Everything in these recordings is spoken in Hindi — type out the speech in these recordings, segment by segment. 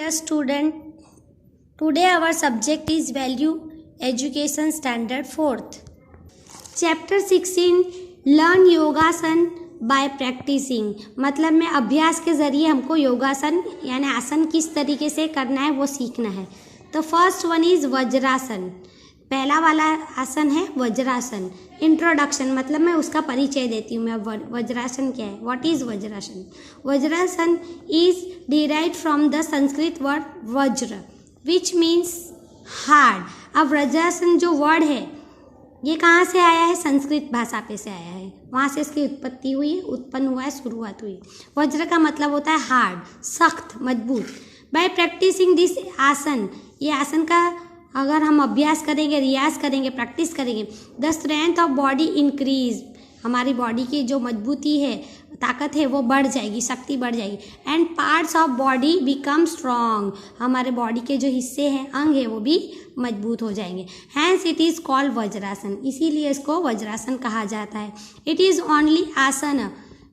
dear student. Today our subject is Value Education Standard 4th. Chapter 16 Learn योगासन by practicing. मतलब में अभ्यास के ज़रिए हमको योगासन यानी आसन किस तरीके से करना है वो सीखना है. तो फर्स्ट वन इज़ वज्रासन. पहला वाला आसन है वज्रासन. इंट्रोडक्शन मतलब मैं उसका परिचय देती हूँ. मैं वज्रासन क्या है, what is vajrasana. Vajrasana is derived from the Sanskrit word वज्र विच मीन्स हार्ड. अब वज्रासन जो वर्ड है ये कहाँ से आया है, संस्कृत भाषा पे से आया है. वहाँ से इसकी उत्पत्ति हुई है, उत्पन्न हुआ है, शुरुआत हुई. वज्र का मतलब होता है हार्ड, सख्त, मजबूत. बाय प्रैक्टिसिंग दिस आसन, ये आसन का अगर हम अभ्यास करेंगे, रियाज करेंगे, प्रैक्टिस करेंगे, the strength of body increase. हमारी बॉडी की जो मजबूती है, ताकत है वो बढ़ जाएगी, शक्ति बढ़ जाएगी. And parts of body become strong. हमारे बॉडी के जो हिस्से हैं, अंग है, वो भी मजबूत हो जाएंगे. Hence it is called Vajrasana. इसीलिए इसको वज्रासन कहा जाता है. इट इज़ ओनली आसन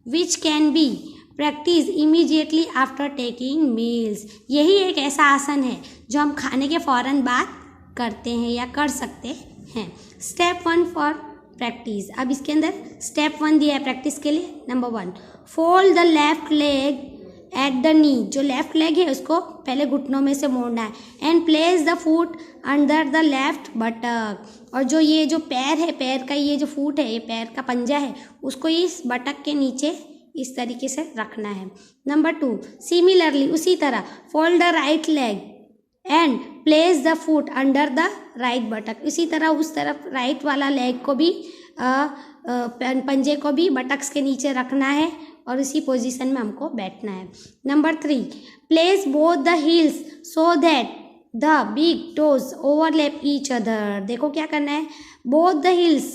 which can be practice immediately after taking meals. यही एक ऐसा आसन है जो हम खाने के फ़ौरन बाद करते हैं या कर सकते हैं. Step 1 for practice. अब इसके अंदर स्टेप 1 दिया है प्रैक्टिस के लिए. Number 1, fold the left leg at the knee. जो लेफ्ट लेग है उसको पहले घुटनों में से मोड़ना है. And place the foot under the left buttock. और जो ये जो पैर है, पैर का ये जो फुट है, ये पैर का पंजा है, उसको इस बटक के नीचे इस तरीके से रखना है. नंबर 2, सिमिलरली उसी तरह fold the right leg and place the foot under the right buttock. इसी तरह उस तरफ राइट वाला लेग को भी पंजे को भी बटक्स के नीचे रखना है और इसी पोजीशन में हमको बैठना है. Number 3, place both the heels so that the big toes overlap each other. देखो क्या करना है, बोथ द हील्स,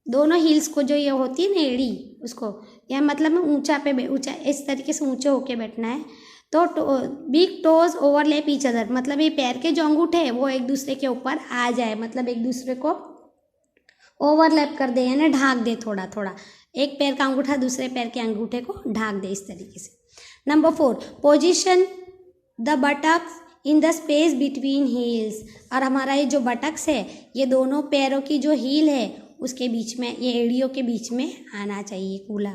दोनों हील्स को जो ये होती है ना एड़ी, उसको या मतलब ऊंचा इस तरीके से ऊंचे होके बैठना है. तो big toes overlap each other मतलब ये पैर के जो अंगूठे हैं वो एक दूसरे के ऊपर आ जाए, मतलब एक दूसरे को ओवरलैप कर दे यानी ढांक दे थोड़ा थोड़ा. एक पैर का अंगूठा दूसरे पैर के अंगूठे को ढांक दे इस तरीके से. Number 4, position the buttocks in the space between heels. और हमारा ये जो बटक्स है ये दोनों पैरों की जो हील है उसके बीच में, ये एड़ियों के बीच में आना चाहिए कूला.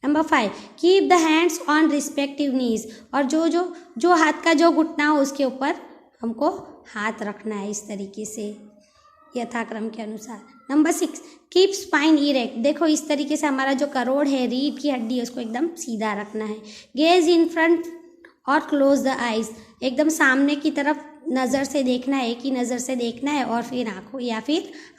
Number 5, keep the hands on respective knees. और जो हाथ का जो घुटना हो उसके ऊपर हमको हाथ रखना है इस तरीके से यथाक्रम के अनुसार. Number 6, keep spine erect. देखो इस तरीके से हमारा जो करोड़ है, रीढ़ की हड्डी है, उसको एकदम सीधा रखना है. गेज इन फ्रंट और क्लोज द आइज. एकदम सामने की तरफ नज़र से देखना है, एक ही नज़र से देखना है और फिर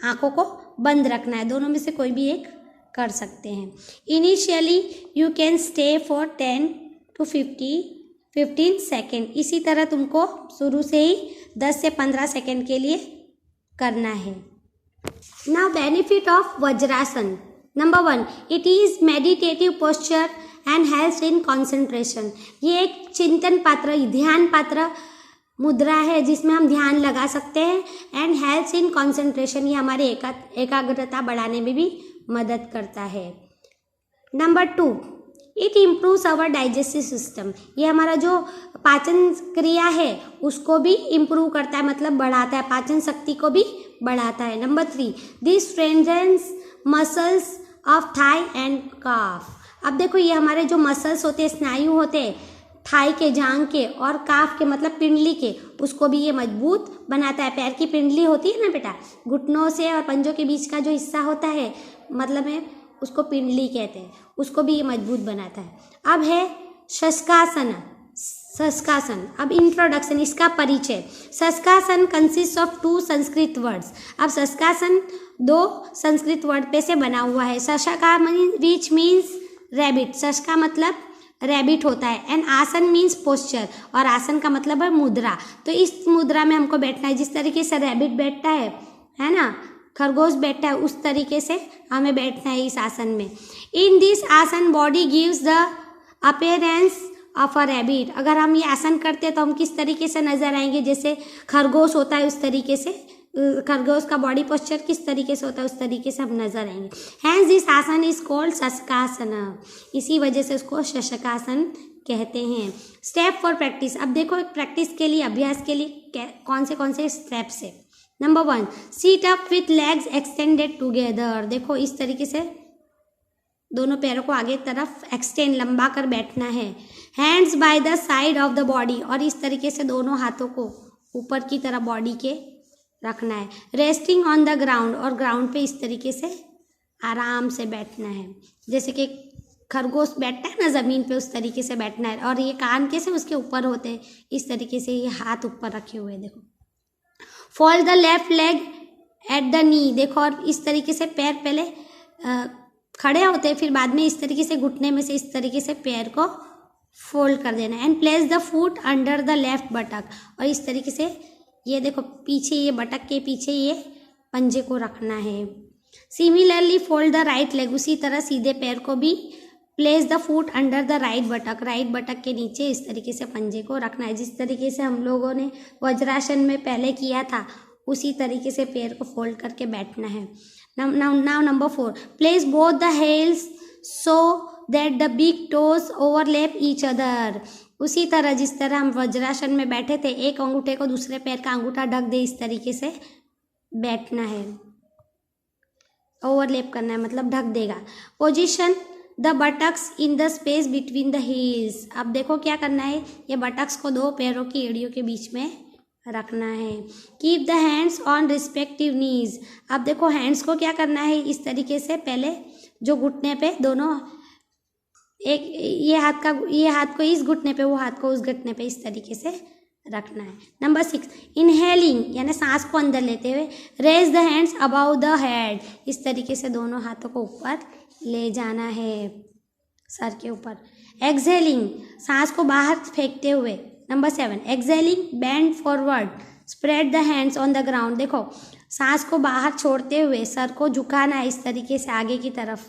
आँखों को बंद रखना है. दोनों में से कोई भी एक कर सकते हैं. Initially you can stay for 10 to 15 second. इसी तरह तुमको शुरू से ही 10 से 15 सेकेंड के लिए करना है. Now benefit of vajrasana. Number 1, it is meditative posture and helps in concentration. ये एक चिंतन पात्र, ध्यान पात्र मुद्रा है जिसमें हम ध्यान लगा सकते हैं. एंड हेल्प्स इन कॉन्सेंट्रेशन, ये हमारे एकाग्रता बढ़ाने में भी मदद करता है. Number 2, it improves our digestive system. ये हमारा जो पाचन क्रिया है उसको भी इम्प्रूव करता है, मतलब बढ़ाता है, पाचन शक्ति को भी बढ़ाता है. Number 3, this strengthens muscles of thigh and calf. अब देखो ये हमारे जो मसल्स होते हैं, स्नायु होते हैं, थाई के, जांग के और काफ के मतलब पिंडली के, उसको भी ये मजबूत बनाता है. पैर की पिंडली होती है ना बेटा, घुटनों से और पंजों के बीच का जो हिस्सा होता है, मतलब है उसको पिंडली कहते हैं, उसको भी ये मजबूत बनाता है. अब है शशकासन. अब इंट्रोडक्शन, इसका परिचय. शशकासन कंसिस्ट ऑफ 2 संस्कृत वर्ड्स. अब शशकासन 2 संस्कृत वर्ड पे से बना हुआ है. शशका विच मीन्स रैबिट. शश का मतलब रैबिट होता है. एंड आसन मीन्स पोस्चर, और आसन का मतलब है मुद्रा. तो इस मुद्रा में हमको बैठना है जिस तरीके से रैबिट बैठता है ना, खरगोश बैठता है, उस तरीके से हमें बैठना है इस आसन में. इन दिस आसन body gives the appearance of a rabbit. अगर हम ये आसन करते हैं तो हम किस तरीके से नजर आएंगे, जैसे खरगोश होता है उस तरीके से, खरगोश का बॉडी पोस्चर किस तरीके से होता है उस तरीके से हम नजर आएंगे. हैंस दिस आसन इज कॉल्ड शशकासन. इसी वजह से उसको शशकासन कहते हैं। स्टेप फॉर प्रैक्टिस, अब देखो प्रैक्टिस के लिए, अभ्यास के लिए कौन से स्टेप्स है। Number 1, seat up with legs extended together. देखो इस तरीके से दोनों पैरों को आगे तरफ एक्सटेंड, लंबा कर बैठना है। Hands by the side of the body, और इस तरीके से दोनों हाथों को ऊपर की तरफ बॉडी के रखना है। रेस्टिंग ऑन द ग्राउंड, और ग्राउंड पे इस तरीके से आराम से बैठना है, जैसे कि खरगोश बैठता है ना ज़मीन पे, उस तरीके से बैठना है। और ये कान कैसे उसके ऊपर होते हैं, इस तरीके से ये हाथ ऊपर रखे हुए। देखो fold the left leg at the knee, देखो और इस तरीके से पैर पहले खड़े होते हैं, फिर बाद में इस तरीके से घुटने में से इस तरीके से पैर को फोल्ड कर देना। And place the foot under the left buttock, और इस तरीके से ये देखो पीछे, ये बटक के पीछे ये पंजे को रखना है। Similarly fold the right leg, उसी तरह सीधे पैर को भी place the foot under the right buttock, right buttock के नीचे इस तरीके से पंजे को रखना है। जिस तरीके से हम लोगों ने वज्रासन में पहले किया था, उसी तरीके से पैर को फोल्ड करके बैठना है। Now number 4, place both the heels so that the big toes overlap each other. उसी तरह जिस तरह हम वज्रासन में बैठे थे, एक अंगूठे को दूसरे पैर का अंगूठा ढक दे, इस तरीके से बैठना है। ओवरलैप करना है मतलब ढक देगा। Position the buttocks in the space between the heels, अब देखो क्या करना है, ये बटक्स को दो पैरों की एड़ियों के बीच में रखना है। Keep the hands on respective knees, अब देखो हैंड्स को क्या करना है, इस तरीके से पहले जो घुटने पे दोनों, एक ये हाथ को इस घुटने पे, वो हाथ को उस घुटने पे इस तरीके से रखना है। नंबर 6, इनहेलिंग यानी सांस को अंदर लेते हुए raise the hands about the head, इस तरीके से दोनों हाथों को ऊपर ले जाना है सर के ऊपर। एक्सहेलिंग, सांस को बाहर फेंकते हुए। Number 7, exhaling bend forward spread the hands on the ground, देखो सांस को बाहर छोड़ते हुए सर को झुकाना है इस तरीके से आगे की तरफ,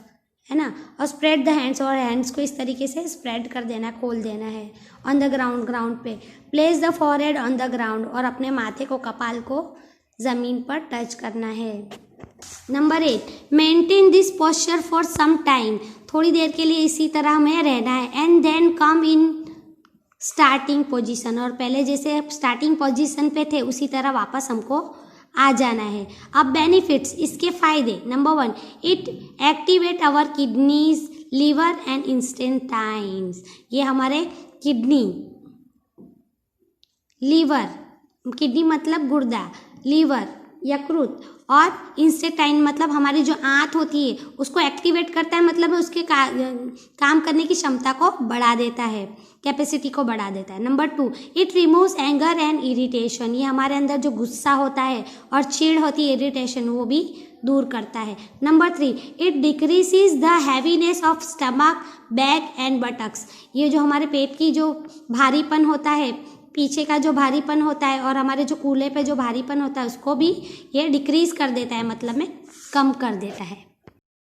है ना, और स्प्रेड द हैंड्स, और हैंड्स को इस तरीके से स्प्रेड कर देना, खोल देना है। ऑन द ग्राउंड, ग्राउंड पे। Place the forehead on the ground, और अपने माथे को, कपाल को ज़मीन पर टच करना है। Number 8, maintain this posture for some time, थोड़ी देर के लिए इसी तरह हमें रहना है। And then come in starting position, और पहले जैसे स्टार्टिंग पोजीशन पे थे उसी तरह वापस हमको आ जाना है। अब बेनिफिट्स, इसके फायदे। Number 1, it activate our kidneys, liver and intestines, ये हमारे किडनी, लीवर, किडनी मतलब गुर्दा, लीवर यकृत, और इंस्टेंटाइन मतलब हमारी जो आंत होती है उसको एक्टिवेट करता है, मतलब उसके काम करने की क्षमता को बढ़ा देता है, कैपेसिटी को बढ़ा देता है। Number 2, it removes anger and irritation, ये हमारे अंदर जो गुस्सा होता है और चिढ़ होती है, इरिटेशन, वो भी दूर करता है। Number 3, it decreases the heaviness of stomach, back and buttocks, ये जो हमारे पेट की जो भारीपन होता है, पीछे का जो भारीपन होता है और हमारे जो कूल्हे पे जो भारीपन होता है, उसको भी ये डिक्रीज कर देता है, मतलब में कम कर देता है।